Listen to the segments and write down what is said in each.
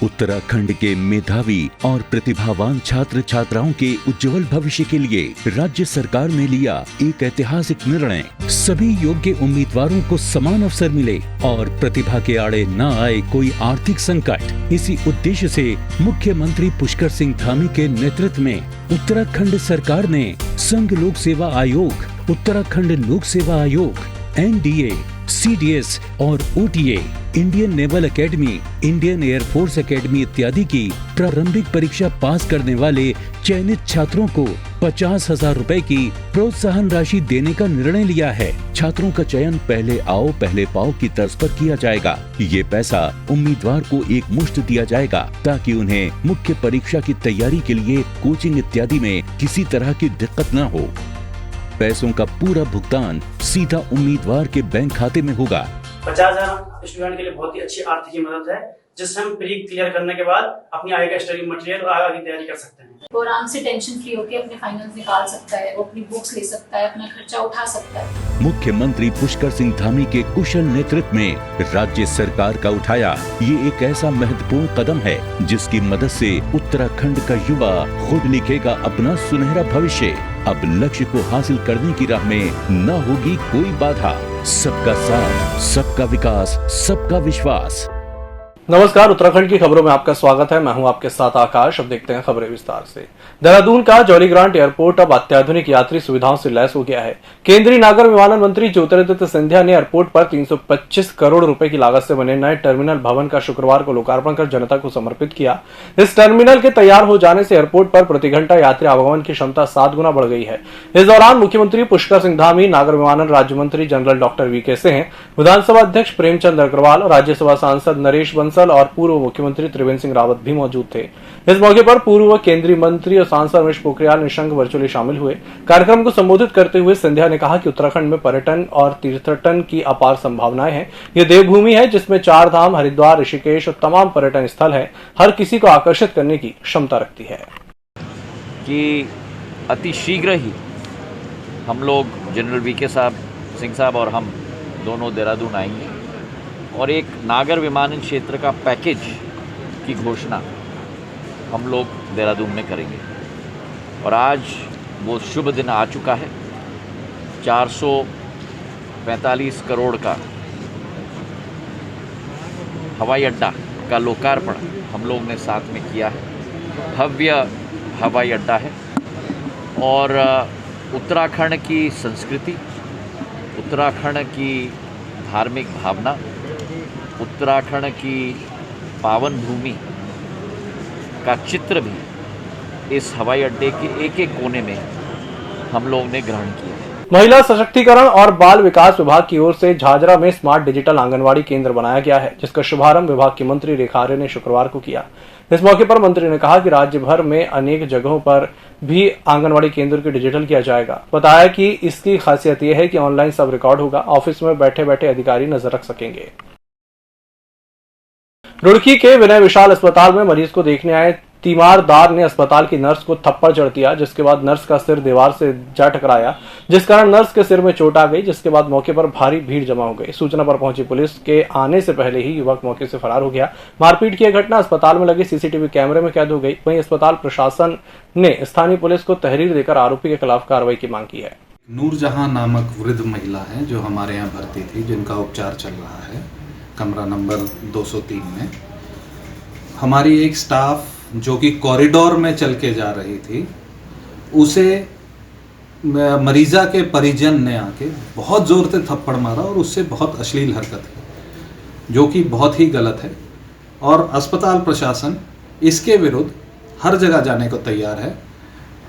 उत्तराखंड के मेधावी और प्रतिभावान छात्र छात्राओं के उज्जवल भविष्य के लिए राज्य सरकार ने लिया एक ऐतिहासिक निर्णय। सभी योग्य उम्मीदवारों को समान अवसर मिले और प्रतिभा के आड़े न आए कोई आर्थिक संकट। इसी उद्देश्य से मुख्यमंत्री पुष्कर सिंह धामी के नेतृत्व में उत्तराखंड सरकार ने संघ लोक सेवा आयोग, उत्तराखंड लोक सेवा आयोग, NDA, CDS और OTA, Indian naval academy, Indian air force academy इत्यादि की प्रारंभिक परीक्षा पास करने वाले चयनित छात्रों को 50,000 रुपए की प्रोत्साहन राशि देने का निर्णय लिया है। छात्रों का चयन पहले आओ पहले पाओ की तर्ज पर किया जाएगा। ये पैसा उम्मीदवार को एक मुश्त दिया जाएगा ताकि उन्हें मुख्य परीक्षा की तैयारी के लिए कोचिंग इत्यादि में किसी तरह की दिक्कत न हो। पैसों का पूरा भुगतान सीधा उम्मीदवार के बैंक खाते में होगा। 50,000 स्टूडेंट के लिए बहुत ही अच्छी आर्थिक मदद है, जिससे हम प्री क्लियर करने के बाद अपनी आगे का स्टडी मटेरियल और आगे की तैयारी कर सकते हैं। वो आराम से टेंशन फ्री होकर अपने फाइनल्स निकाल सकता है, वो अपनी बुक्स ले सकता है, अपना खर्चा उठा सकता है। मुख्यमंत्री पुष्कर सिंह धामी के कुशल नेतृत्व में राज्य सरकार का उठाया ये एक ऐसा महत्वपूर्ण कदम है जिसकी मदद से उत्तराखंड का युवा खुद लिखेगा अपना सुनहरा भविष्य। अब लक्ष्य को हासिल करने की राह में न होगी कोई बाधा। सबका साथ, सबका विकास, सबका विश्वास। नमस्कार, उत्तराखंड की खबरों में आपका स्वागत है। मैं हूं आपके साथ आकाश। अब देखते हैं खबरें विस्तार से। देहरादून का जॉली ग्रांट एयरपोर्ट अब अत्याधुनिक यात्री सुविधाओं से लैस हो गया है। केंद्रीय नागर विमानन मंत्री ज्योतिरादित्य सिंधिया ने एयरपोर्ट पर 325 करोड़ रुपए की लागत से बने नए टर्मिनल भवन का शुक्रवार को लोकार्पण कर जनता को समर्पित किया। इस टर्मिनल के तैयार हो जाने से एयरपोर्ट पर प्रति घंटा यात्री आवागमन की क्षमता 7 गुना बढ़ गई है। इस दौरान मुख्यमंत्री पुष्कर सिंह धामी, नागर विमानन राज्य मंत्री जनरल डॉक्टर VK सिंह, विधानसभा अध्यक्ष प्रेमचंद अग्रवाल, राज्यसभा सांसद नरेश बंसल और पूर्व मुख्यमंत्री त्रिवेंद्र सिंह रावत भी मौजूद थे। इस मौके पर पूर्व केंद्रीय मंत्री और सांसद रमेश पोखरियाल निशंक वर्चुअली शामिल हुए। कार्यक्रम को संबोधित करते हुए सिंधिया ने कहा कि उत्तराखंड में पर्यटन और तीर्थटन की अपार संभावनाएं हैं। ये देवभूमि है जिसमें 4 धाम, हरिद्वार, ऋषिकेश और तमाम पर्यटन स्थल है, हर किसी को आकर्षित करने की क्षमता रखती है। कि अति शीघ्र ही हम लोग जनरल VK सिंह साहब और हम दोनों देहरादून आएंगे और एक नागर विमानन क्षेत्र का पैकेज की घोषणा हम लोग देहरादून में करेंगे। और आज वो शुभ दिन आ चुका है। 445 करोड़ का हवाई अड्डा का लोकार्पण हम लोग ने साथ में किया है। भव्य हवाई अड्डा है और उत्तराखंड की संस्कृति, उत्तराखंड की धार्मिक भावना, उत्तराखंड की पावन भूमि का चित्र भी इस हवाई अड्डे के एक एक कोने में हम लोग ने ग्रहण किया। महिला सशक्तिकरण और बाल विकास विभाग की ओर से झाझरा में स्मार्ट डिजिटल आंगनवाड़ी केंद्र बनाया गया है, जिसका शुभारंभ विभाग की मंत्री रेखा आर्य ने शुक्रवार को किया। इस मौके पर मंत्री ने कहा कि राज्य भर में अनेक जगहों पर भी आंगनवाड़ी केंद्र को डिजिटल किया जाएगा। बताया कि इसकी खासियत यह है कि ऑनलाइन सब रिकॉर्ड होगा, ऑफिस में बैठे बैठे अधिकारी नजर रख सकेंगे। रुड़की के विनय विशाल अस्पताल में मरीज को देखने आए तीमारदार ने अस्पताल की नर्स को थप्पड़ जड़ दिया, जिसके बाद नर्स का सिर दीवार से जा टकराया, जिस कारण नर्स के सिर में चोट आ गई, जिसके बाद मौके पर भारी भीड़ जमा हो गई। सूचना पर पहुंची पुलिस के आने से पहले ही युवक मौके से फरार हो गया। मारपीट की घटना अस्पताल में लगे CCTV कैमरे में कैद हो गई। वहीं अस्पताल प्रशासन ने स्थानीय पुलिस को तहरीर देकर आरोपी के खिलाफ कार्रवाई की मांग की है। नूरजहां नामक वृद्ध महिला है जो हमारे यहाँ भर्ती थी, जिनका उपचार चल रहा है कमरा नंबर 203 में। हमारी एक स्टाफ जो कि कॉरिडोर में चल के जा रही थी, उसे मरीजा के परिजन ने आके बहुत जोर से थप्पड़ मारा और उससे बहुत अश्लील हरकत है, जो कि बहुत ही गलत है। और अस्पताल प्रशासन इसके विरुद्ध हर जगह जाने को तैयार है,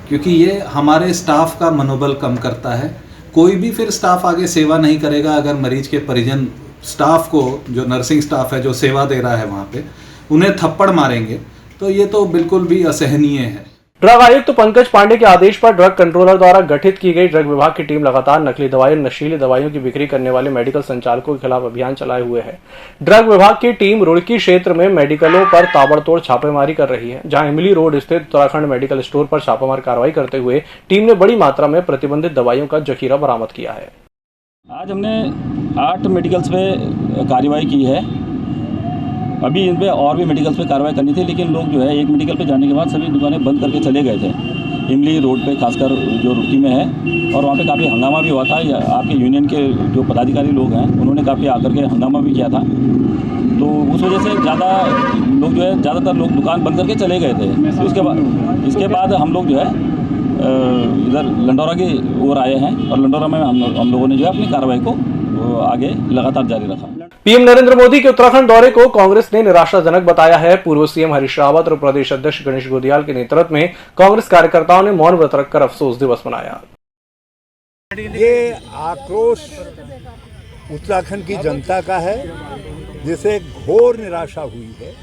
क्योंकि ये हमारे स्टाफ का मनोबल कम करता है। कोई भी फिर स्टाफ आगे सेवा नहीं करेगा अगर मरीज के परिजन स्टाफ को, जो नर्सिंग स्टाफ है जो सेवा दे रहा है वहाँ पे, उन्हें थप्पड़ मारेंगे तो ये तो बिल्कुल भी असहनीय है। ड्रग आयुक्त पंकज पांडे के आदेश पर ड्रग कंट्रोलर द्वारा गठित की गई ड्रग विभाग की टीम लगातार नकली दवाई और नशीली दवाइयों की बिक्री करने वाले मेडिकल संचालकों के खिलाफ अभियान चलाए हुए है। ड्रग विभाग की टीम रुड़की क्षेत्र में मेडिकलों पर ताबड़तोड़ छापेमारी कर रही है, जहां इमली रोड स्थित उत्तराखंड मेडिकल स्टोर पर छापामार कार्रवाई करते हुए टीम ने बड़ी मात्रा में प्रतिबंधित दवाइयों का जखीरा बरामद किया है। आज हमने 8 मेडिकल्स पे कार्रवाई की है अभी इन पे और भी मेडिकल्स पे कार्रवाई करनी थी, लेकिन लोग जो है एक मेडिकल पे जाने के बाद सभी दुकानें बंद करके चले गए थे। इमली रोड पे खासकर जो रुड़की में है, और वहाँ पे काफ़ी हंगामा भी हुआ था। आपके यूनियन के जो पदाधिकारी लोग हैं उन्होंने काफ़ी आकर के हंगामा भी किया था, तो उस वजह से ज़्यादातर लोग दुकान बंद करके चले गए थे। इसके बाद हम लोग जो है इधर लंडौरा की ओर आए हैं, और लंडौरा में हम लोगों ने जो है अपनी कार्रवाई को आगे लगातार जारी रखा। पीएम नरेंद्र मोदी के उत्तराखंड दौरे को कांग्रेस ने निराशाजनक बताया है। पूर्व सीएम हरीश रावत और प्रदेश अध्यक्ष गणेश गोदियाल के नेतृत्व में कांग्रेस कार्यकर्ताओं ने मौन व्रत रखकर अफसोस दिवस मनाया। ये आक्रोश उत्तराखंड की जनता का है, जिसे घोर निराशा हुई है,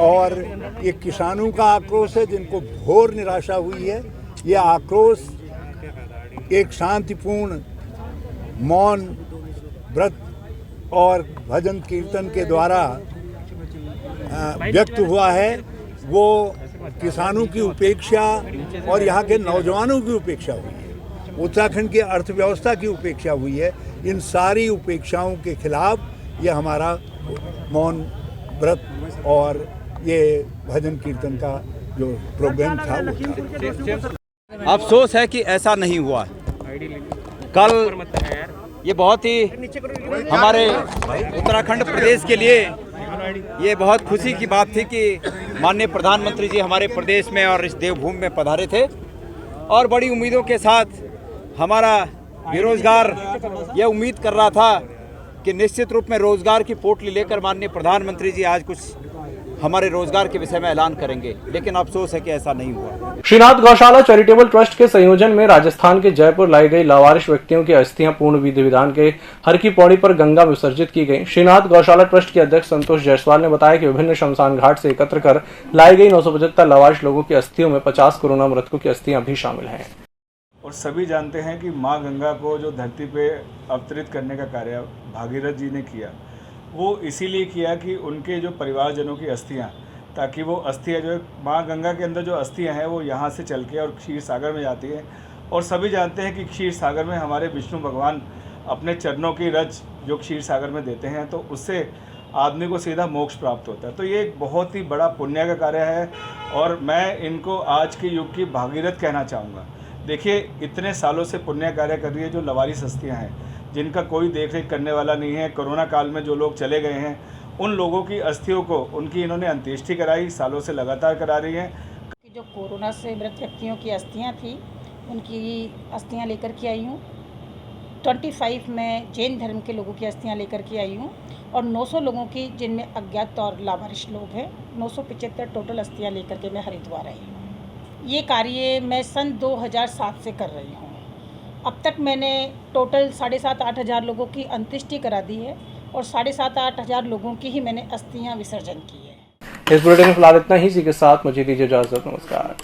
और ये किसानों का आक्रोश है जिनको घोर निराशा हुई है। ये आक्रोश एक शांतिपूर्ण मौन व्रत और भजन कीर्तन के द्वारा व्यक्त हुआ है। वो किसानों की उपेक्षा और यहाँ के नौजवानों की उपेक्षा हुई है, उत्तराखंड की अर्थव्यवस्था की उपेक्षा हुई है। इन सारी उपेक्षाओं के खिलाफ ये हमारा मौन व्रत और ये भजन कीर्तन का जो प्रोग्राम था वो था। अफसोस है कि ऐसा नहीं हुआ। कल ये बहुत ही हमारे उत्तराखंड प्रदेश के लिए ये बहुत खुशी की बात थी कि माननीय प्रधानमंत्री जी हमारे प्रदेश में और इस देवभूमि में पधारे थे, और बड़ी उम्मीदों के साथ हमारा बेरोजगार ये उम्मीद कर रहा था कि निश्चित रूप में रोजगार की पोटली लेकर माननीय प्रधानमंत्री जी आज कुछ हमारे रोजगार के विषय में ऐलान करेंगे, लेकिन अफसोस है कि ऐसा नहीं हुआ। श्रीनाथ गौशाला चैरिटेबल ट्रस्ट के संयोजन में राजस्थान के जयपुर लाई गई लावारिश व्यक्तियों की अस्थियां पूर्ण विधि विधान के हर की पौड़ी पर गंगा में विसर्जित की गई। श्रीनाथ गौशाला ट्रस्ट के अध्यक्ष संतोष जायसवाल ने बताया कि विभिन्न शमशान घाट से एकत्र कर लाई गई 975 लावारिश लोगों की अस्थियों में 50 कोरोना मृतकों की अस्थियां भी शामिल हैं। और सभी जानते हैं कि माँ गंगा को जो धरती पे अवतरित करने का कार्य भागीरथ जी ने किया, वो इसीलिए किया कि उनके जो परिवारजनों की अस्थियां, ताकि वो अस्थियां जो माँ गंगा के अंदर जो अस्थियां हैं वो यहाँ से चल के और क्षीर सागर में जाती है। और सभी जानते हैं कि क्षीर सागर में हमारे विष्णु भगवान अपने चरणों की रज जो क्षीर सागर में देते हैं, तो उससे आदमी को सीधा मोक्ष प्राप्त होता है। तो ये एक बहुत ही बड़ा पुण्य का कार्य है, और मैं इनको आज के युग की भागीरथ कहना चाहूँगा। देखिए, इतने सालों से पुण्य कार्य कर रही है जो लवारिस हस्तियाँ हैं, जिनका कोई देख रेख करने वाला नहीं है। कोरोना काल में जो लोग चले गए हैं, उन लोगों की अस्थियों को उनकी इन्होंने अंत्येष्टि कराई, सालों से लगातार करा रही हैं। जो कोरोना से मृत व्यक्तियों की अस्थियां थी, उनकी अस्थियां लेकर के आई हूँ। 25 में जैन धर्म के लोगों की अस्थियां लेकर के आई हूँ, और 900 लोगों की, जिनमें अज्ञात और लावारिश लोग हैं, 975 टोटल अस्थियां लेकर के मैं हरिद्वार आई हूँ। ये कार्य मैं सन 2007 से कर रही हूँ। अब तक मैंने टोटल 7,500-8 हज़ार लोगों की अंत्येष्टि करा दी है, और 7,500-8 हज़ार लोगों की ही मैंने अस्थियां विसर्जन की है। इस बुलेटिन में फिलहाल इतना ही। इसी के साथ मुझे दीजिए इजाजत। नमस्कार।